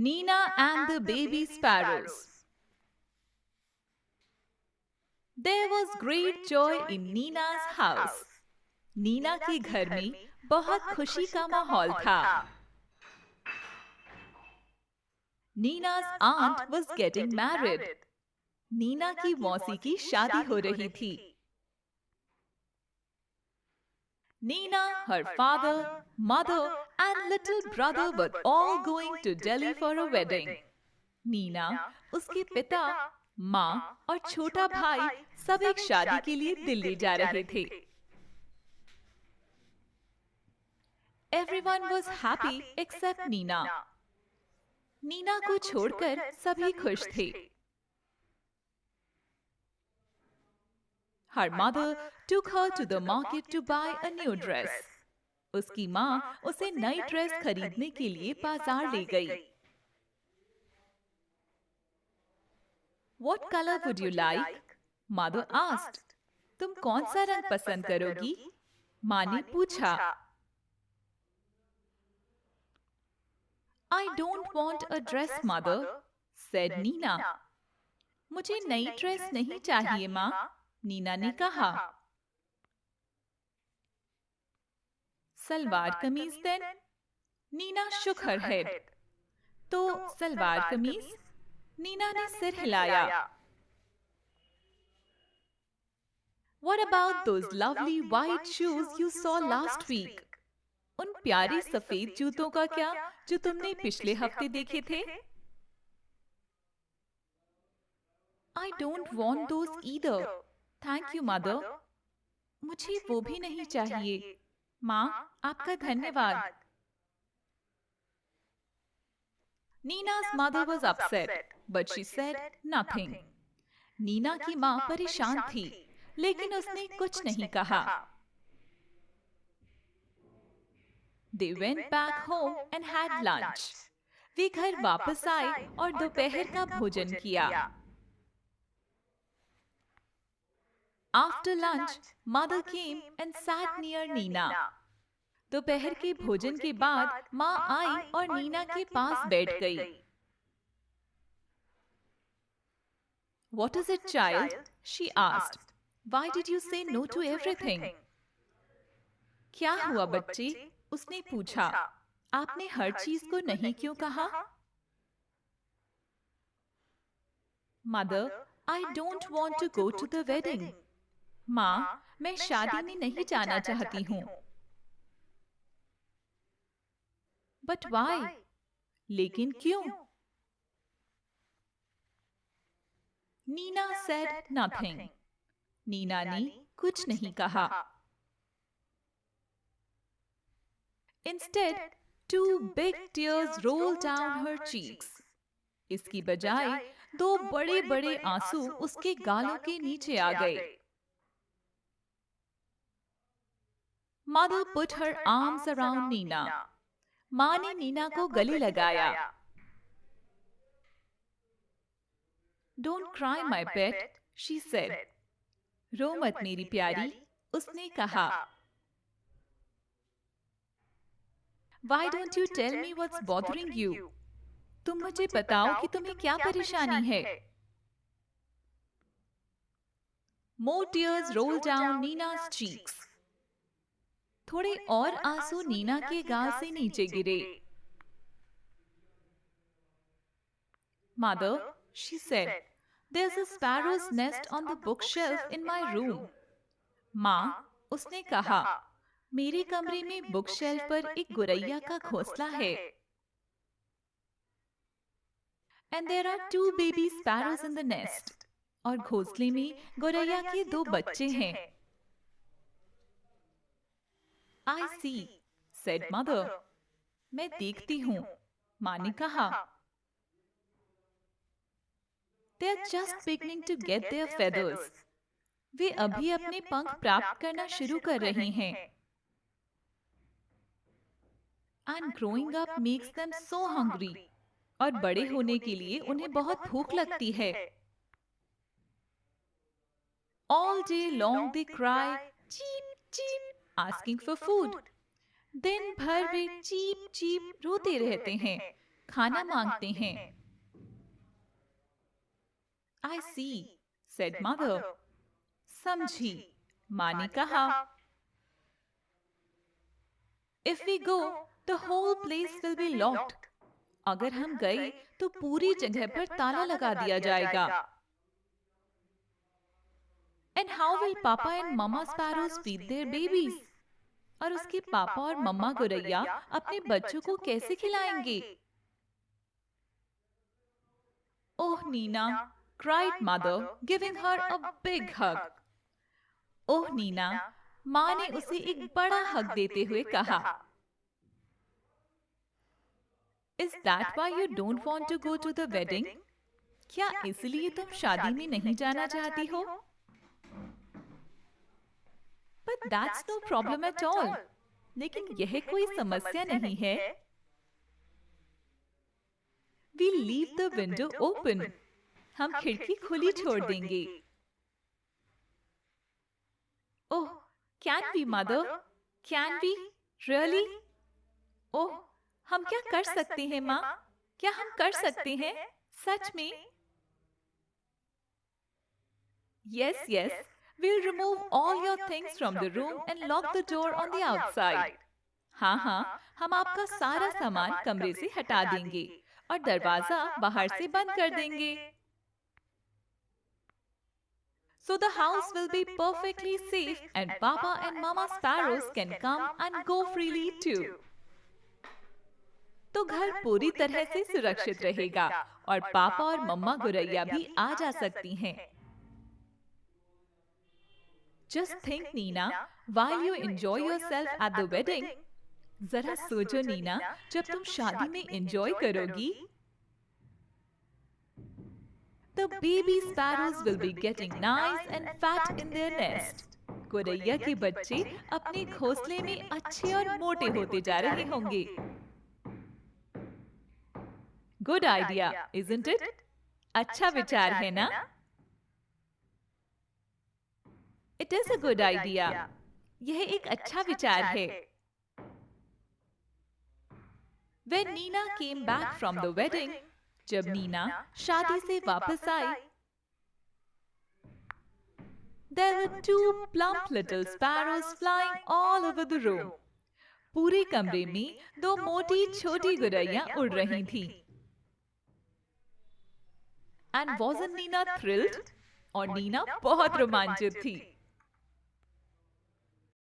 Nina and the Baby Sparrows. There was great joy in Nina's house. Neena के घर में बहुत खुशी का माहौल था. Nina's aunt was getting married. Neena की मौसी की शादी हो रही थी. Nina, her father, mother, and little brother were all going to Delhi for a wedding. Neena, उसके पिता, माँ और छोटा भाई सब एक शादी के लिए दिल्ली जा रहे थे. Everyone was happy except Nina. Neena को छोड़कर सभी खुश थे. Her mother took her to the market to buy a new dress. उसकी माँ उसे नई ड्रेस खरीदने के लिए बाजार ले गई. What color would you like? Mother asked. तुम कौन सा रंग पसंद करोगी? माँ ने पूछा. I don't want a dress, mother, said Nina. मुझे नई ड्रेस नहीं चाहिए माँ, नीना ने कहा. Salwar kameez then? Neena shook her head. तो सलवार कमीज? नीना ने सिर हिलाया. What about those lovely white shoes you saw last week? उन प्यारे सफेद जूतों का क्या जो तुमने पिछले हफ्ते देखे थे? I don't want those either. Thank you, mother. मुझे वो भी नहीं चाहिए. माँ, आपका धन्यवाद. Nina's mother was upset, but she said nothing. Neena की माँ परेशान थी, लेकिन उसने कुछ नहीं कहा. They went back home and had lunch. वे घर वापस आए और दोपहर का भोजन किया. After lunch, mother came and sat near Nina. दोपहर के भोजन के बाद माँ आई और नीना के पास बैठ गई. What is it, child? She asked. Why did you say no to everything? क्या हुआ बच्चे? उसने पूछा. आपने हर चीज को नहीं क्यों कहा? Mother, I don't want to go to the wedding. माँ, मैं शादी में नहीं जाना चाहती हूँ. But why? लेकिन क्यों? Nina said nothing. नीना ने कुछ नहीं कहा. Instead, two big tears rolled down her cheeks. इसकी बजाय दो बड़े-बड़े आंसू उसके गालों के नीचे आ गए. Mother put her arms around Nina. माँ ने नीना को गले लगाया. Don't cry, my pet, she said. रो मत मेरी प्यारी, उसने कहा. Why don't you tell me what's bothering you? तुम मुझे बताओ कि तुम्हें क्या परेशानी है. More tears rolled down Nina's cheeks. थोड़े और आंसू नीना के गाल से नीचे गिरे. Mother, she said, there's a sparrow's nest on the bookshelf in my room. माँ, उसने कहा, मेरे कमरे में बुकशेल्फ पर एक गुरैया का घोंसला है. And there are two baby sparrows in the nest. और घोंसले में गुरैया के दो बच्चे हैं. I see, said mother. मैं देखती हूँ, माँ ने कहा. They're just beginning to get their feathers. वे अभी अपने पंख प्राप्त करना शुरू कर रहे हैं. And growing up makes them so hungry. और बड़े होने के लिए उन्हें बहुत भूख लगती है. All day long they cry, cheep, cheep, asking for food. दिन भर वे चीप चीप रोते रहते हैं, खाना मांगते हैं। I see, said mother. समझी, माँ ने कहा। If we go, the whole place will be locked. अगर हम गए तो पूरी जगह पर ताला लगा दिया जाएगा। And how will Papa and Mama Sparrows feed their babies? और उसके पापा और मम्मा गोरैया अपने बच्चों को कैसे खिलाएंगे? Oh, Nina, cried mother, giving her a big hug. ओह नीना, माँ ने उसे एक बड़ा हग देते हुए कहा। Is that why you don't want to go to the wedding? क्या इसलिए तुम शादी में नहीं जाना चाहती हो? But that's no problem at all. लेकिन यह कोई समस्या नहीं है। We'll leave the window open. हम खिड़की खुली छोड़ देंगे। Oh, can we, mother? Can we? Really? ओह, हम क्या कर सकते हैं माँ? क्या हम कर सकते हैं? सच में? Yes, yes. We'll remove all your things from the room and lock the door on the outside. हाँ हाँ, हम आपका सारा सामान कमरे से हटा देंगे और दरवाजा बाहर से बंद कर देंगे। So the house will be perfectly safe and Papa and Mama Sparrows can come and go freely too. तो घर पूरी तरह से सुरक्षित रहेगा और पापा और मम्मा गोरैया भी आ जा सकती हैं। Just think, Nina, while you enjoy yourself at the wedding, जरा सोचो नीना, जब तुम शादी में एंजॉय करोगी, the baby sparrows will be getting nice and fat in their nest. गोरैया के बच्चे अपने घोंसले में अच्छे और मोटे होते जा रहे होंगे। Good idea, isn't it? अच्छा विचार है ना? It is a good idea. यह एक अच्छा विचार है। When Nina came back from the wedding, जब नीना शादी से वापस आई, there were two plump little sparrows flying all over the room. पूरे कमरे में दो मोटी छोटी गोरैया उड़ रही थीं। And wasn't Nina thrilled? और नीना बहुत रोमांचित थी।